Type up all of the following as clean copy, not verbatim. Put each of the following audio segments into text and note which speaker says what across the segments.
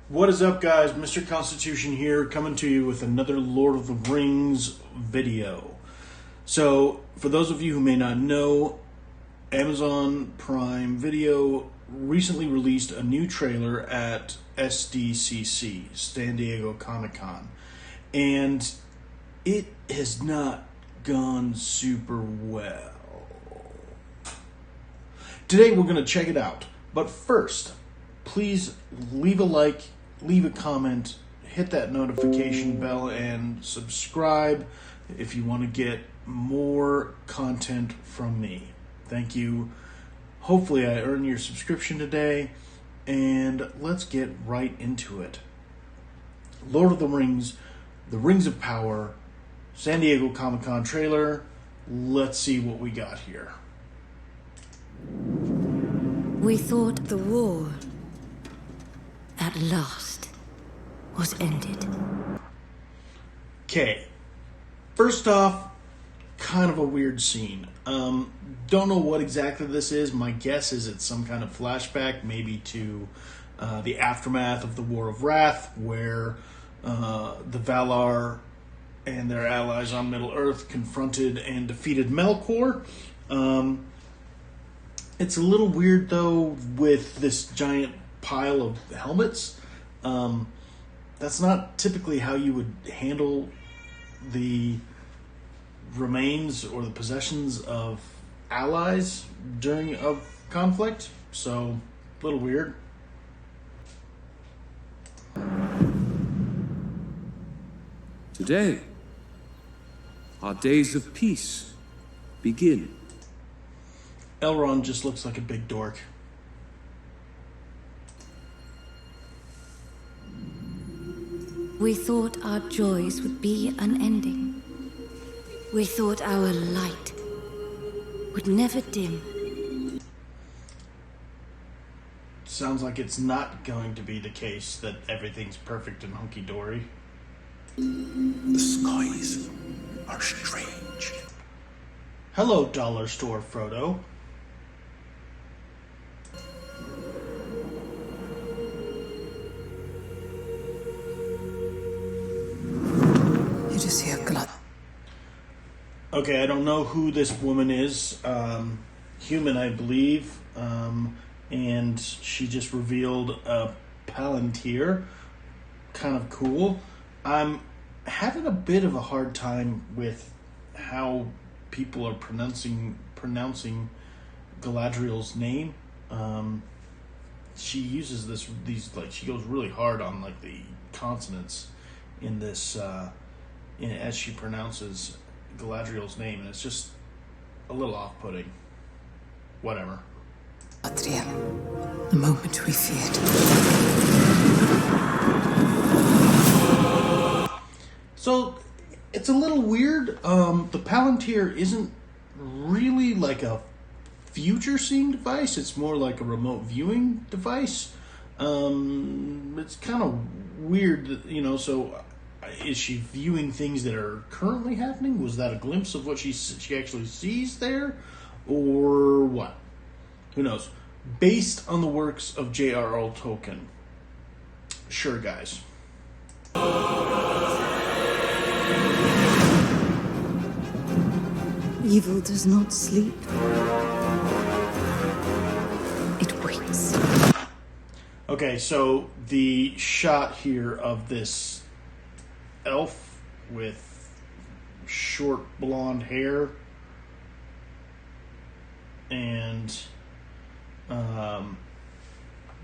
Speaker 1: What is up, guys? Mr. Constitution here, coming to you with another Lord of the Rings video. So, for those of you who may not know, Amazon Prime Video recently released a new trailer at SDCC, San Diego Comic-Con. And it has not gone super well. Today we're going to check it out. But first, please leave a like, leave a comment, hit that notification bell, and subscribe if you want to get more content from me. Thank you. Hopefully I earn your subscription today, and let's get right into it. Lord of the Rings, The Rings of Power, San Diego Comic-Con trailer. Let's see what we got here.
Speaker 2: We thought the war, at last, was ended.
Speaker 1: Okay. First off, kind of a weird scene. Don't know what exactly this is. My guess is it's some kind of flashback, maybe to the aftermath of the War of Wrath, where the Valar and their allies on Middle-earth confronted and defeated Melkor. It's a little weird, though, with this giant pile of helmets. That's not typically how you would handle the remains or the possessions of allies during a conflict. So, a little weird.
Speaker 3: Today, our days of peace begin.
Speaker 1: Elrond just looks like a big dork.
Speaker 2: We thought our joys would be unending. We thought our light would never dim.
Speaker 1: Sounds like it's not going to be the case that everything's perfect and hunky-dory.
Speaker 4: The skies are strange.
Speaker 1: Hello, Dollar Store Frodo.
Speaker 4: You just hear glut.
Speaker 1: Okay, I don't know who this woman is. Human, I believe. And she just revealed a Palantir. Kind of cool. I'm having a bit of a hard time with how people are pronouncing Galadriel's name. She uses these she goes really hard on like the consonants in this as she pronounces Galadriel's name, and it's just a little off-putting. Whatever.
Speaker 4: Adriel, the moment we feared.
Speaker 1: So it's a little weird. The Palantir isn't really like a future-seeing device. It's more like a remote viewing device. It's kind of weird, that, so is she viewing things that are currently happening? Was that a glimpse of what she actually sees there? Or what? Who knows? Based on the works of J.R.R. Tolkien. Sure, guys.
Speaker 2: Evil does not sleep. It waits.
Speaker 1: Okay, so the shot here of this elf with short blonde hair and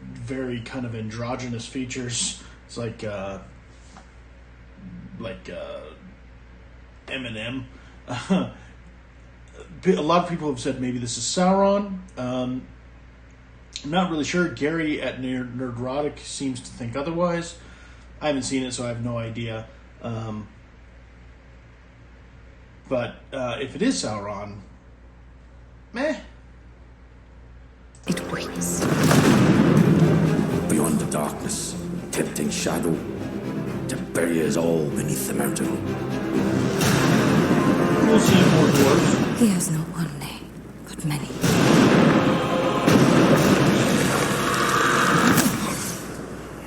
Speaker 1: very kind of androgynous features. It's like Eminem. A lot of people have said maybe this is Sauron. I'm not really sure. Gary at Nerdrotic seems to think otherwise. I haven't seen it, so I have no idea. But if it is Sauron, meh.
Speaker 2: It waits.
Speaker 5: Beyond the darkness, tempting shadow, to bury us all beneath the mountain.
Speaker 1: We'll see more dwarves.
Speaker 2: He has no one name, but many.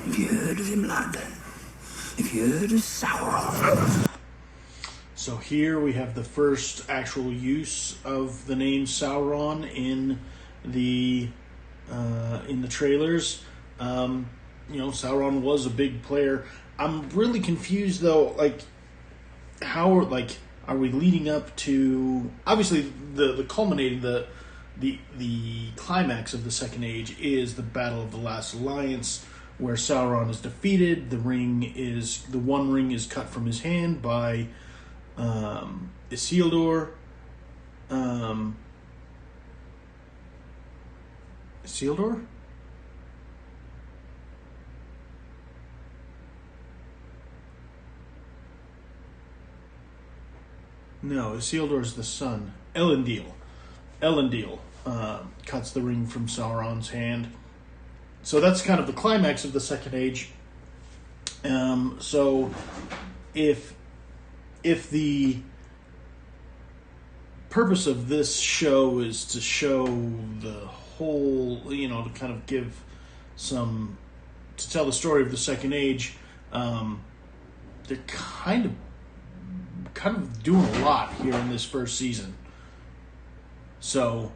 Speaker 5: Have you heard
Speaker 4: heard of him, lad? Have you heard of Sauron?
Speaker 1: So here we have the first actual use of the name Sauron in the trailers. Sauron was a big player. I'm really confused though, how are we leading up to, obviously the culminating the climax of the Second Age is the Battle of the Last Alliance, where Sauron is defeated. The One Ring is cut from his hand by Isildur. Isildur? No, Isildur is the son. Elendil cuts the ring from Sauron's hand. So that's kind of the climax of the Second Age. So if the purpose of this show is to show the whole, to kind of to tell the story of the Second Age, they're kind of doing a lot here in this first season. So,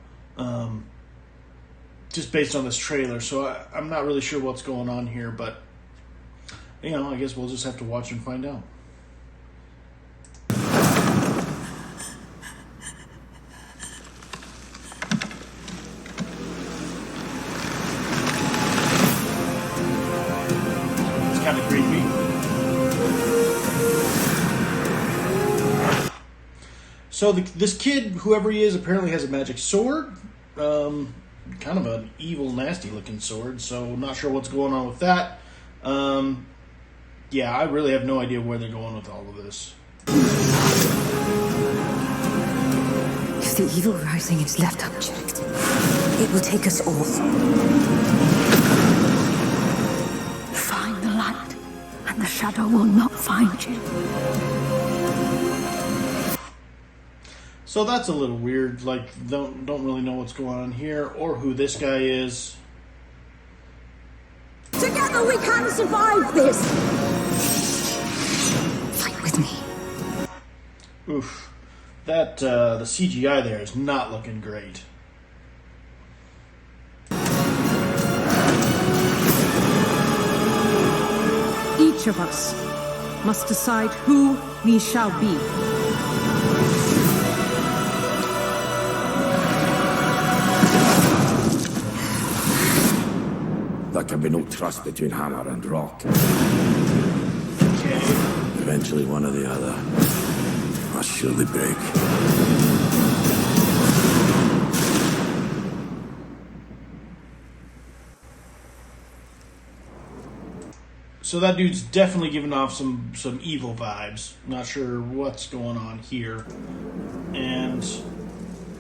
Speaker 1: just based on this trailer, so I'm not really sure what's going on here, but I guess we'll just have to watch and find out. It's kind of creepy. So this kid, whoever he is, apparently has a magic sword. Kind of an evil, nasty-looking sword, so not sure what's going on with that. I really have no idea where they're going with all of this.
Speaker 2: If the evil rising is left unchecked, it will take us all. Find the light, and the shadow will not find you.
Speaker 1: So that's a little weird. Don't really know what's going on here or who this guy is.
Speaker 2: Together we can survive this. Fight with me.
Speaker 1: Oof, that the CGI there is not looking great.
Speaker 6: Each of us must decide who we shall be.
Speaker 5: There can be no trust between hammer and rock.
Speaker 1: Okay.
Speaker 5: Eventually one or the other must surely break.
Speaker 1: So that dude's definitely giving off some evil vibes. Not sure what's going on here. And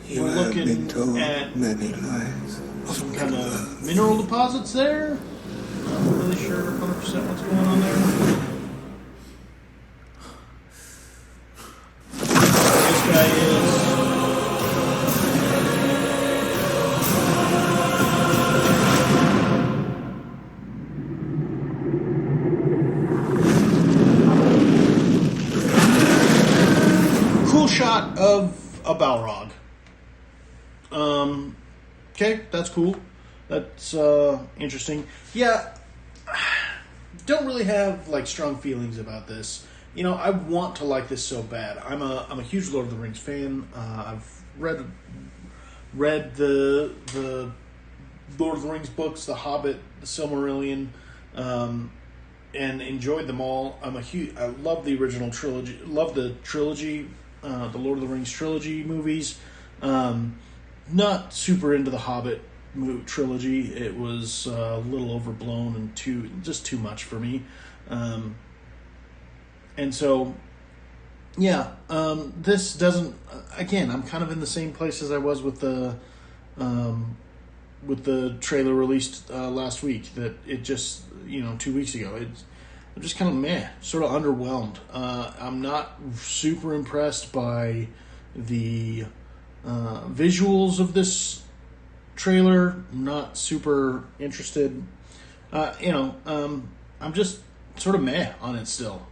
Speaker 4: You
Speaker 1: we're
Speaker 4: have been
Speaker 1: looking
Speaker 4: told
Speaker 1: at
Speaker 4: many lies.
Speaker 1: some kind of mineral deposits there. Not really sure 100% what's going on there. This guy is... Cool shot of a Balrog. Okay, that's cool. That's interesting. Yeah, don't really have strong feelings about this. I want to like this so bad. I'm a huge Lord of the Rings fan. I've read the Lord of the Rings books, The Hobbit, The Silmarillion, and enjoyed them all. I love the original trilogy. Love the trilogy, the Lord of the Rings trilogy movies. Not super into the Hobbit trilogy. It was a little overblown and just too much for me. And so, this doesn't. Again, I'm kind of in the same place as I was with the trailer released last week. That it just 2 weeks ago. I'm just kind of sort of underwhelmed. I'm not super impressed by the visuals of this trailer. I'm not super interested. I'm just sort of meh on it still.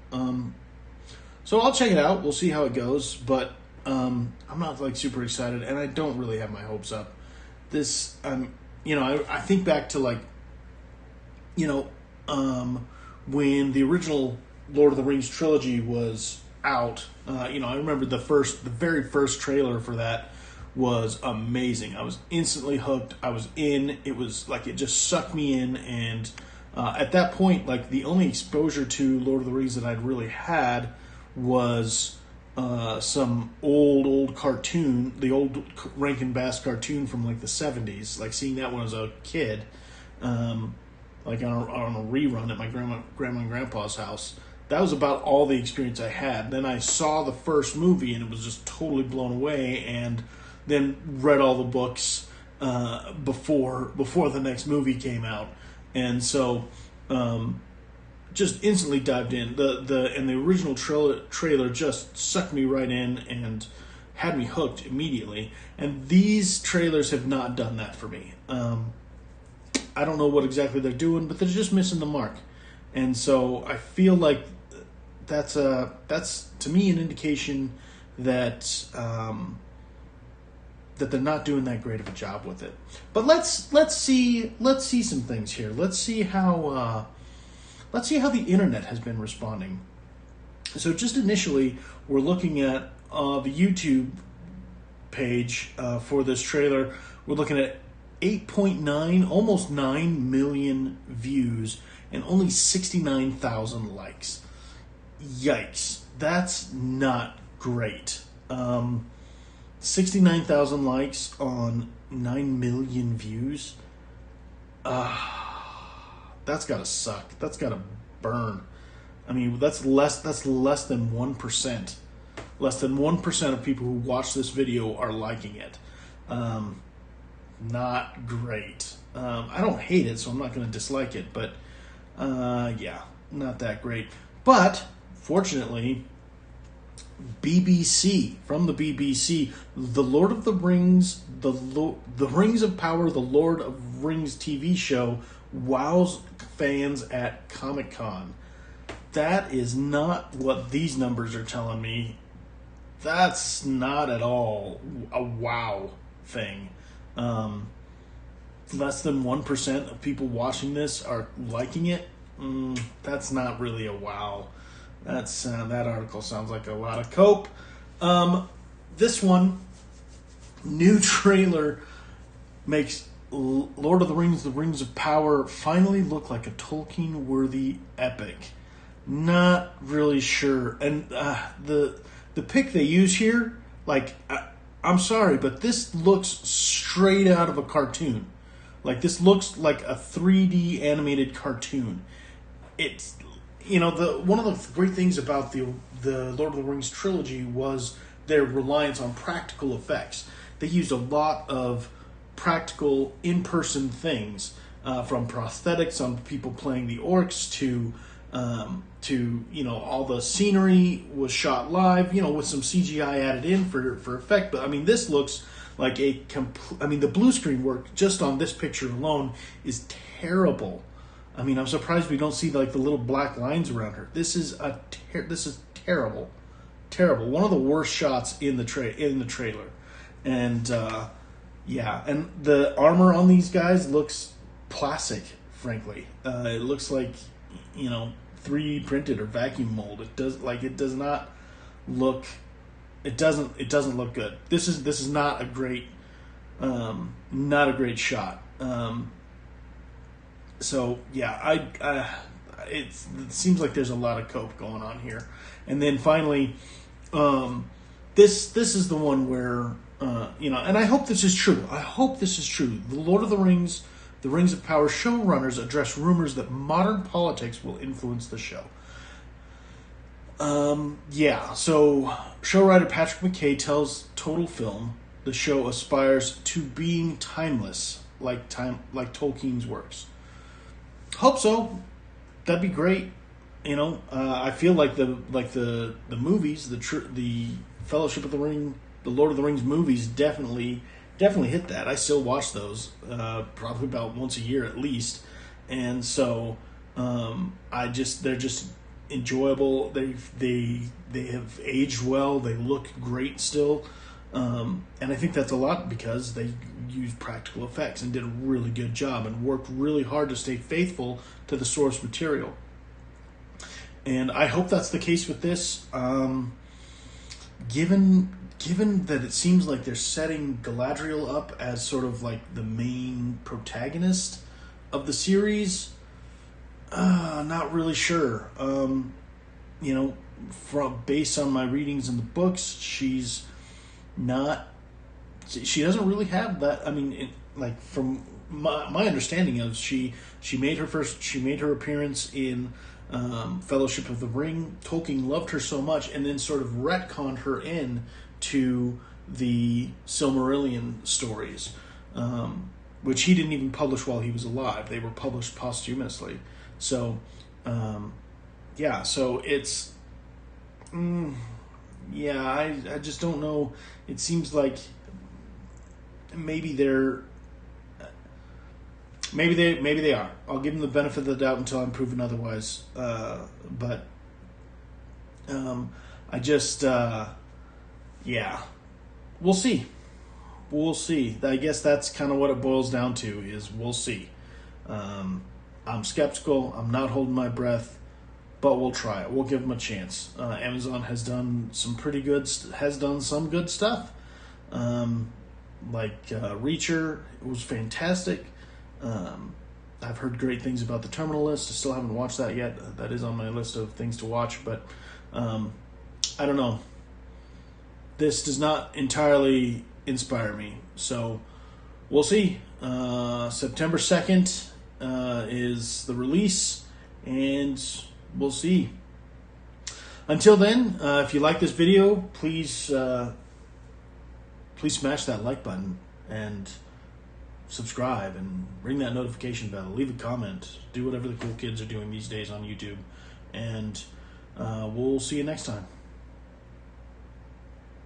Speaker 1: So I'll check it out. We'll see how it goes, but I'm not like super excited, and I don't really have my hopes up. This, I think back to like, when the original Lord of the Rings trilogy was out. I remember the very first trailer for that was amazing. I was instantly hooked. I was in. It was like it just sucked me in, and at that point, like the only exposure to Lord of the Rings that I'd really had was some old cartoon, the old Rankin Bass cartoon from like the 70s. Like seeing that when I was a kid, like on a rerun at my grandma and grandpa's house. That was about all the experience I had. Then I saw the first movie and it was just totally blown away, and then read all the books before the next movie came out, and so just instantly dived in. The original trailer just sucked me right in and had me hooked immediately. And these trailers have not done that for me. I don't know what exactly they're doing, but they're just missing the mark. And so I feel like that's to me an indication that that they're not doing that great of a job with it. But let's see some things here. Let's see how the internet has been responding. So just initially, we're looking at the YouTube page for this trailer. We're looking at 8.9, almost 9 million views, and only 69,000 likes. Yikes. That's not great. 69,000 likes on 9 million views. That's gotta suck. That's gotta burn. I mean, that's less than 1%. Less than 1% of people who watch this video are liking it. Not great. I don't hate it, so I'm not going to dislike it, but yeah, not that great. But fortunately, BBC, from the BBC, the Lord of the Rings, the Rings of Power, the Lord of Rings TV show wows fans at Comic-Con. That is not what these numbers are telling me. That's not at all a wow thing. Less than 1% of people watching this are liking it. That's not really a wow. That's that article sounds like a lot of cope. This one, new trailer makes Lord of the Rings of Power finally look like a Tolkien-worthy epic. Not really sure. And the pic they use here, like, I'm sorry, but this looks straight out of a cartoon. Like, this looks like a 3D animated cartoon. It's, one of the great things about the Lord of the Rings trilogy was their reliance on practical effects. They used a lot of practical in-person things, from prosthetics on people playing the orcs to all the scenery was shot live, with some CGI added in for effect. But I mean, this looks like the blue screen work just on this picture alone is terrible. I mean, I'm surprised we don't see like the little black lines around her. This is terrible. One of the worst shots in the trailer. And yeah, and the armor on these guys looks plastic, frankly. It looks like 3D printed or vacuum mold. It does not look. It doesn't look good. This is not a great shot. So yeah, it seems like there's a lot of cope going on here. And then finally, this is the one where and I hope this is true. The Lord of the Rings. The Rings of Power showrunners address rumors that modern politics will influence the show. So showrunner Patrick McKay tells Total Film the show aspires to being timeless, like Tolkien's works. Hope so. That'd be great. I feel like the movies, the Fellowship of the Ring, the Lord of the Rings movies definitely hit that. I still watch those probably about once a year at least, and so They're just enjoyable. They have aged well. They look great still, and I think that's a lot because they used practical effects and did a really good job and worked really hard to stay faithful to the source material. And I hope that's the case with this. Given that it seems like they're setting Galadriel up as sort of like the main protagonist of the series, not really sure. Based on my readings in the books, she doesn't really have that. I mean, from my understanding of she made her appearance in Fellowship of the Ring. Tolkien loved her so much, and then sort of retconned her in to the Silmarillion stories, which he didn't even publish while he was alive. They were published posthumously. So, so it's, I just don't know. It seems like maybe they are. I'll give them the benefit of the doubt until I'm proven otherwise. We'll see. We'll see. I guess that's kind of what it boils down to, is we'll see. I'm skeptical. I'm not holding my breath, but we'll try it. We'll give them a chance. Amazon has done some good stuff. Reacher was fantastic. I've heard great things about The Terminal List. I still haven't watched that yet. That is on my list of things to watch, but I don't know. This does not entirely inspire me, so we'll see. September 2nd is the release, and we'll see. Until then, if you like this video, please smash that like button and subscribe and ring that notification bell. Leave a comment. Do whatever the cool kids are doing these days on YouTube. And we'll see you next time.